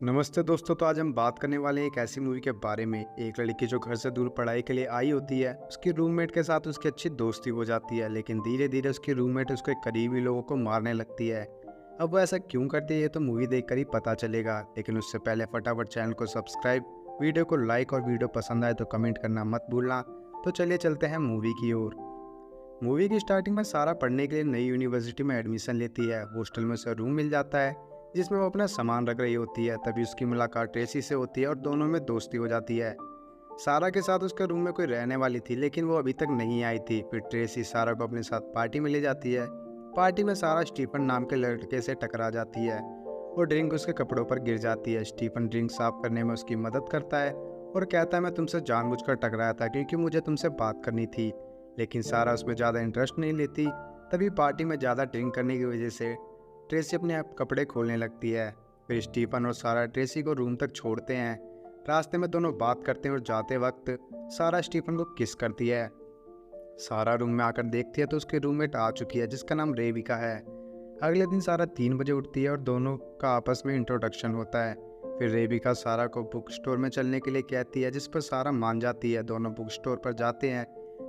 नमस्ते दोस्तों। तो आज हम बात करने वाले हैं एक ऐसी मूवी के बारे में। एक लड़की जो घर से दूर पढ़ाई के लिए आई होती है, उसकी रूममेट के साथ उसकी अच्छी दोस्ती हो जाती है, लेकिन धीरे धीरे उसकी रूममेट उसके करीबी लोगों को मारने लगती है। अब वो ऐसा क्यों करती है ये तो मूवी देखकर ही पता चलेगा, लेकिन उससे पहले फटाफट चैनल को सब्सक्राइब, वीडियो को लाइक और वीडियो पसंद आए तो कमेंट करना मत भूलना। तो चलिए चलते हैं मूवी की ओर। मूवी की स्टार्टिंग में सारा पढ़ने के लिए नई यूनिवर्सिटी में एडमिशन लेती है। हॉस्टल में उसे रूम मिल जाता है जिसमें वो अपना सामान रख रही होती है। तभी उसकी मुलाकात ट्रेसी से होती है और दोनों में दोस्ती हो जाती है। सारा के साथ उसके रूम में कोई रहने वाली थी, लेकिन वो अभी तक नहीं आई थी। फिर ट्रेसी सारा को अपने साथ पार्टी में ले जाती है। पार्टी में सारा स्टीफन नाम के लड़के से टकरा जाती है और ड्रिंक उसके कपड़ों पर गिर जाती है। स्टीफन ड्रिंक साफ करने में उसकी मदद करता है और कहता है मैं तुमसे जानबूझकर टकराया था क्योंकि मुझे तुमसे बात करनी थी, लेकिन सारा उसमें ज़्यादा इंटरेस्ट नहीं लेती। तभी पार्टी में ज़्यादा ड्रिंक करने की वजह से ट्रेसी अपने आप कपड़े खोलने लगती है। फिर स्टीफन और सारा ट्रेसी को रूम तक छोड़ते हैं। रास्ते में दोनों बात करते हैं और जाते वक्त सारा स्टीफन को किस करती है। सारा रूम में आकर देखती है तो उसके रूममेट आ चुकी है जिसका नाम रेविका है। अगले दिन सारा 3 बजे उठती है और दोनों का आपस में इंट्रोडक्शन होता है। फिर रेविका सारा को बुक स्टोर में चलने के लिए कहती है, जिस पर सारा मान जाती है। दोनों बुक स्टोर पर जाते हैं।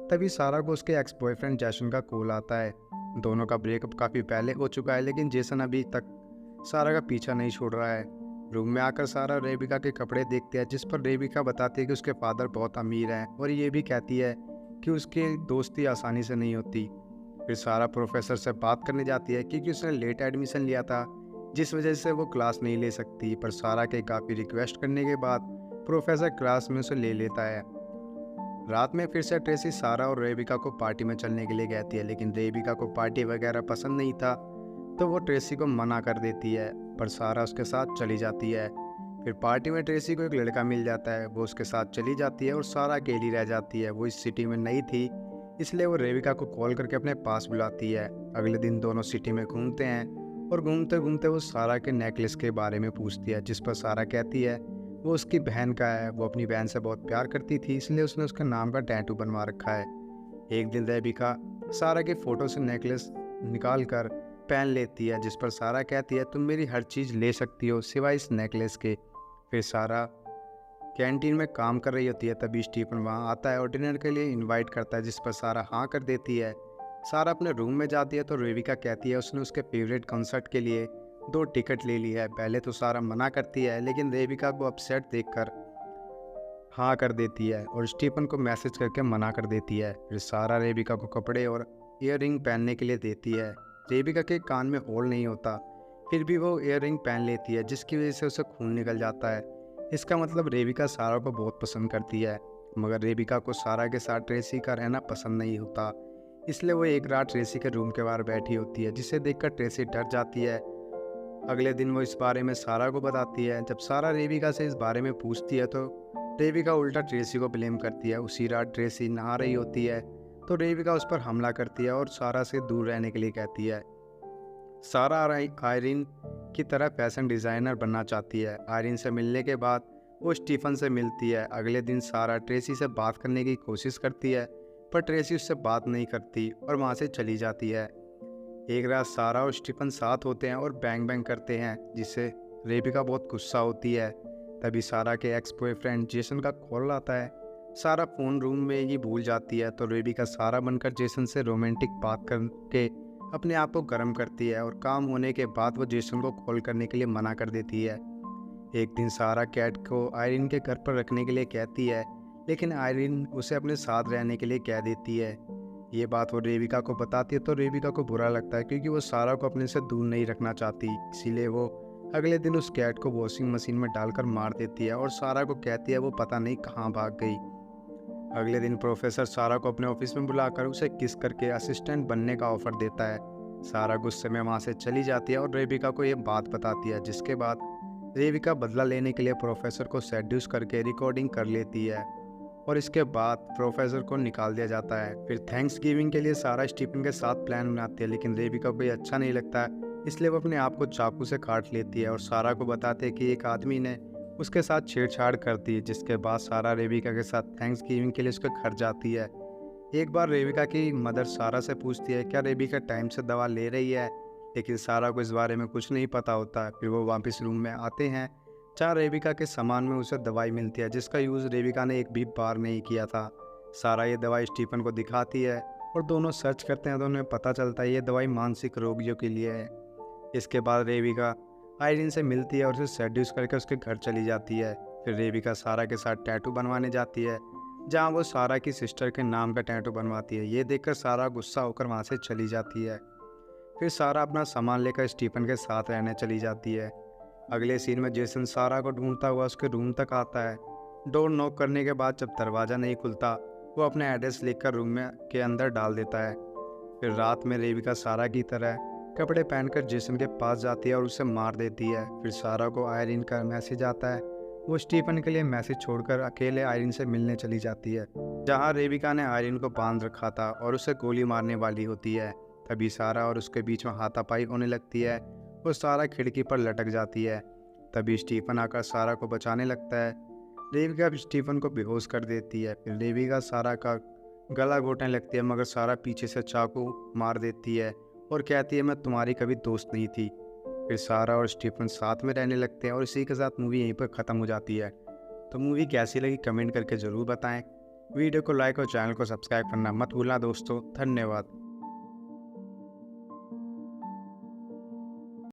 तभी सारा को उसके एक्स बॉयफ्रेंड जैसन का कॉल आता है। दोनों का ब्रेकअप काफ़ी पहले हो चुका है, लेकिन जेसन अभी तक सारा का पीछा नहीं छोड़ रहा है। रूम में आकर सारा रेबिका के कपड़े देखते हैं, जिस पर रेबिका बताती है कि उसके फादर बहुत अमीर हैं और ये भी कहती है कि उसकी दोस्ती आसानी से नहीं होती। फिर सारा प्रोफेसर से बात करने जाती है क्योंकि उसने लेट एडमिशन लिया था, जिस वजह से वो क्लास नहीं ले सकती। पर सारा के काफ़ी रिक्वेस्ट करने के बाद प्रोफेसर क्लास में उसे ले लेता है। रात में फिर से ट्रेसी सारा और रेबिका को पार्टी में चलने के लिए कहती है, लेकिन रेबिका को पार्टी वगैरह पसंद नहीं था तो वो ट्रेसी को मना कर देती है, पर सारा उसके साथ चली जाती है। फिर पार्टी में ट्रेसी को एक लड़का मिल जाता है, वो उसके साथ चली जाती है और सारा अकेली रह जाती है। वो इस सिटी में नई थी, इसलिए वो रेबिका को कॉल करके अपने पास बुलाती है। अगले दिन दोनों सिटी में घूमते हैं और घूमते घूमते वो सारा के नेकलेस के बारे में पूछती है, जिस पर सारा कहती है वो उसकी बहन का है। वो अपनी बहन से बहुत प्यार करती थी, इसलिए उसने उसके नाम का टैटू बनवा रखा है। एक दिन रेबिका सारा के फ़ोटो से नेकलेस निकाल कर पहन लेती है, जिस पर सारा कहती है तुम मेरी हर चीज़ ले सकती हो सिवाय इस नेकलेस के। फिर सारा कैंटीन में काम कर रही होती है, तभी स्टीफन वहाँ आता है और डिनर के लिए इनवाइट करता है, जिस पर सारा हाँ कर देती है। सारा अपने रूम में जाती है तो रेबिका कहती है उसने उसके फेवरेट कंसर्ट के लिए 2 टिकट ले ली है। पहले तो सारा मना करती है, लेकिन रेबिका को अपसेट देखकर हाँ कर देती है और स्टीफन को मैसेज करके मना कर देती है। फिर सारा रेबिका को कपड़े और ईयररिंग पहनने के लिए देती है। रेबिका के कान में होल नहीं होता, फिर भी वो ईयररिंग पहन लेती है, जिसकी वजह से उसे खून निकल जाता है। इसका मतलब रेबिका सारा को बहुत पसंद करती है, मगर रेबिका को सारा के साथ ट्रेसी का रहना पसंद नहीं होता, इसलिए वो एक रात ट्रेसी के रूम के बाहर बैठी होती है, जिसे देखकर ट्रेसी डर जाती है। अगले दिन वो इस बारे में सारा को बताती है। जब सारा रेबिका से इस बारे में पूछती है तो रेबिका उल्टा ट्रेसी को ब्लेम करती है। उसी रात ट्रेसी नहा रही होती है तो रेबिका उस पर हमला करती है और सारा से दूर रहने के लिए कहती है। सारा आयरिन की तरह फैशन डिज़ाइनर बनना चाहती है। आयरिन से मिलने के बाद वो स्टीफन से मिलती है। अगले दिन सारा ट्रेसी से बात करने की कोशिश करती है, पर ट्रेसी उससे बात नहीं करती और वहाँ से चली जाती है। एक रात सारा और स्टीफन साथ होते हैं और बैंग बैंग करते हैं, जिससे रेबिका बहुत गुस्सा होती है। तभी सारा के एक्स बॉयफ्रेंड जेसन का कॉल आता है। सारा फ़ोन रूम में ही भूल जाती है तो रेबिका सारा बनकर जेसन से रोमांटिक बात करके अपने आप को गर्म करती है और काम होने के बाद वो जेसन को कॉल करने के लिए मना कर देती है। एक दिन सारा कैट को आयरिन के घर पर रखने के लिए कहती है, लेकिन आयरिन उसे अपने साथ रहने के लिए कह देती है। ये बात वो रेबिका को बताती है तो रेबिका को बुरा लगता है क्योंकि वो सारा को अपने से दूर नहीं रखना चाहती, इसीलिए वो अगले दिन उस कैट को वॉशिंग मशीन में डालकर मार देती है और सारा को कहती है वो पता नहीं कहाँ भाग गई। अगले दिन प्रोफेसर सारा को अपने ऑफिस में बुलाकर उसे किस करके असिस्टेंट बनने का ऑफर देता है। सारा गुस्से में वहाँ से चली जाती है और रेबिका को ये बात बताती है, जिसके बाद रेबिका बदला लेने के लिए प्रोफेसर को सेड्यूस करके रिकॉर्डिंग कर लेती है और इसके बाद प्रोफेसर को निकाल दिया जाता है। फिर थैंक्स गिविंग के लिए सारा स्टीफन के साथ प्लान बनाती है, लेकिन रेबिका को ये अच्छा नहीं लगता है, इसलिए वो अपने आप को चाकू से काट लेती है और सारा को बताते हैं कि एक आदमी ने उसके साथ छेड़छाड़ कर दी। जिसके बाद सारा रेबिका के साथ थैंक्स गिविंग के लिए उसके घर जाती है। एक बार रेबिका की मदर सारा से पूछती है क्या रेबिका टाइम से दवा ले रही है, लेकिन सारा को इस बारे में कुछ नहीं पता होता है। फिर वो वापस रूम में आते हैं जहाँ रेबिका के सामान में उसे दवाई मिलती है जिसका यूज़ रेबिका ने एक भी बार नहीं किया था। सारा ये दवाई स्टीफन को दिखाती है और दोनों सर्च करते हैं तो उन्हें पता चलता है ये दवाई मानसिक रोगियों के लिए है। इसके बाद रेबिका आयरिन से मिलती है और उसे सेड्यूस करके उसके घर चली जाती है। फिर रेबिका सारा के साथ टैटू बनवाने जाती है जहाँ वो सारा की सिस्टर के नाम का टैटू बनवाती है। ये देखकर सारा गुस्सा होकर वहाँ से चली जाती है। फिर सारा अपना सामान लेकर स्टीफन के साथ रहने चली जाती है। अगले सीन में जेसन सारा को ढूंढता हुआ उसके रूम तक आता है। डोर नॉक करने के बाद जब दरवाज़ा नहीं खुलता वो अपना एड्रेस लिखकर रूम में के अंदर डाल देता है। फिर रात में रेबिका सारा की तरह कपड़े पहनकर जेसन के पास जाती है और उसे मार देती है। फिर सारा को आयरिन का मैसेज आता है। वो स्टीफन के लिए मैसेज छोड़कर अकेले आयरिन से मिलने चली जाती है जहाँ रेबिका ने आयरिन को बांध रखा था और उसे गोली मारने वाली होती है। तभी सारा और उसके बीच में हाथापाई होने लगती है। वो सारा खिड़की पर लटक जाती है। तभी स्टीफन आकर सारा को बचाने लगता है। रेबिका स्टीफन को बेहोश कर देती है। फिर रेबिका सारा का गला घोटने लगती है मगर सारा पीछे से चाकू मार देती है और कहती है मैं तुम्हारी कभी दोस्त नहीं थी। फिर सारा और स्टीफन साथ में रहने लगते हैं और इसी के साथ मूवी यहीं पर ख़त्म हो जाती है। तो मूवी कैसी लगी कमेंट करके ज़रूर बताएं। वीडियो को लाइक और चैनल को सब्सक्राइब करना मत भूलना दोस्तों। धन्यवाद।